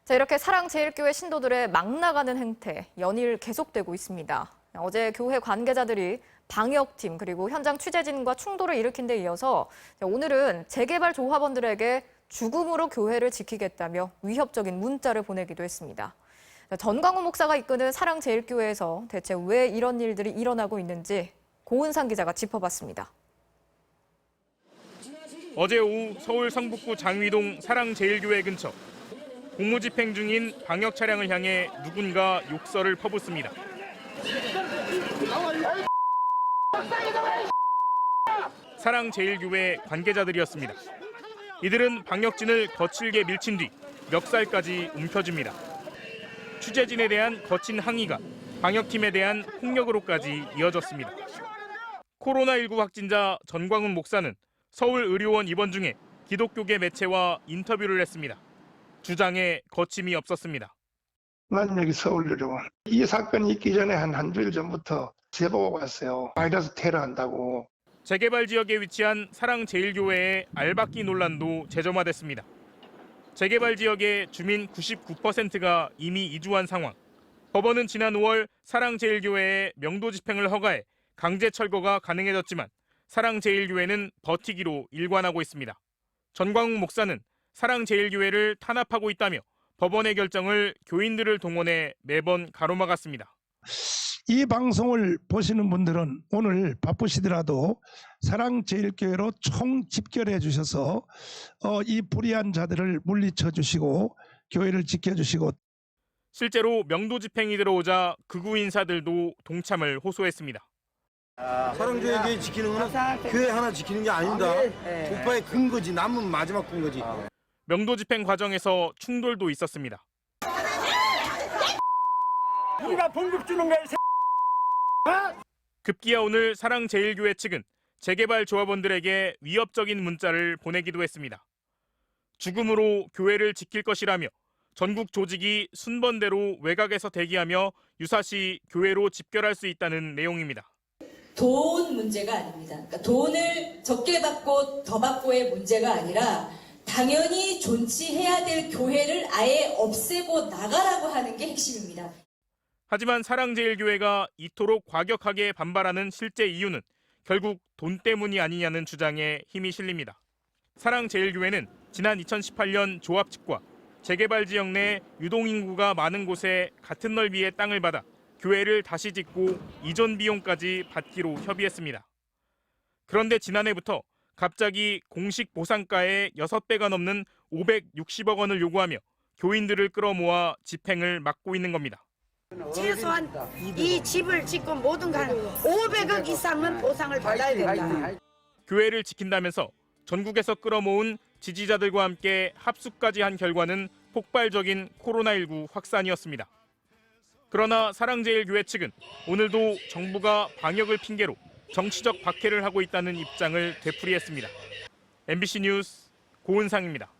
자, 이렇게 사랑제일교회 신도들의 막 나가는 행태 연일 계속되고 있습니다. 어제 교회 관계자들이 방역팀 그리고 현장 취재진과 충돌을 일으킨 데 이어서 오늘은 재개발 조합원들에게 죽음으로 교회를 지키겠다며 위협적인 문자를 보내기도 했습니다. 전광훈 목사가 이끄는 사랑제일교회에서 대체 왜 이런 일들이 일어나고 있는지 고은상 기자가 짚어봤습니다. 어제 오후 서울 성북구 장위동 사랑제일교회 근처 공무집행 중인 방역 차량을 향해 누군가 욕설을 퍼붓습니다. 사랑제일교회 관계자들이었습니다. 이들은 방역진을 거칠게 밀친 뒤 멱살까지 움켜쥡니다. 취재진에 대한 거친 항의가 방역팀에 대한 폭력으로까지 이어졌습니다. 코로나19 확진자 전광훈 목사는 서울의료원 입원 중에 기독교계 매체와 인터뷰를 했습니다. 주장에 거침이 없었습니다. 난 여기 서울의료원. 이 사건이 있기 전에 한 주일 전부터 제보가 왔어요. 바이러스 테러한다고. 재개발 지역에 위치한 사랑제일교회의 알박기 논란도 재점화됐습니다. 재개발 지역의 주민 99%가 이미 이주한 상황. 법원은 지난 5월 사랑제일교회의 명도 집행을 허가해 강제 철거가 가능해졌지만 사랑제일교회는 버티기로 일관하고 있습니다. 전광훈 목사는 사랑제일교회를 탄압하고 있다며 법원의 결정을 교인들을 동원해 매번 가로막았습니다. 이 방송을 보시는 분들은 오늘 바쁘시더라도 사랑제일교회로 총집결해 주셔서 이 불의한 자들을 물리쳐 주시고 교회를 지켜주시고. 실제로 명도 집행이 들어오자 극우 인사들도 동참을 호소했습니다. 사랑제일교회 지키는 건 교회 하나 지키는 게 아닙니다. 오빠의 근거지. 남은 마지막 근거지. 명도 집행 과정에서 충돌도 있었습니다. 누가 봉급 주는 거야? 급기야 오늘 사랑제일교회 측은 재개발 조합원들에게 위협적인 문자를 보내기도 했습니다. 죽음으로 교회를 지킬 것이라며 전국 조직이 순번대로 외곽에서 대기하며 유사시 교회로 집결할 수 있다는 내용입니다. 돈 문제가 아닙니다. 그러니까 돈을 적게 받고 더 받고의 문제가 아니라 당연히 존치해야 될 교회를 아예 없애고 나가라고 하는 게 핵심입니다. 하지만 사랑제일교회가 이토록 과격하게 반발하는 실제 이유는 결국 돈 때문이 아니냐는 주장에 힘이 실립니다. 사랑제일교회는 지난 2018년 조합측과 재개발 지역 내 유동인구가 많은 곳에 같은 넓이의 땅을 받아 교회를 다시 짓고 이전 비용까지 받기로 협의했습니다. 그런데 지난해부터 갑자기 공식 보상가의 6배가 넘는 560억 원을 요구하며 교인들을 끌어모아 집행을 막고 있는 겁니다. 최소한 이 집을 짓고 모든 간 500억 이상은 보상을 받아야 된다. 교회를 지킨다면서 전국에서 끌어모은 지지자들과 함께 합숙까지 한 결과는 폭발적인 코로나19 확산이었습니다. 그러나 사랑제일교회 측은 오늘도 정부가 방역을 핑계로 정치적 박해를 하고 있다는 입장을 되풀이했습니다. MBC 뉴스 고은상입니다.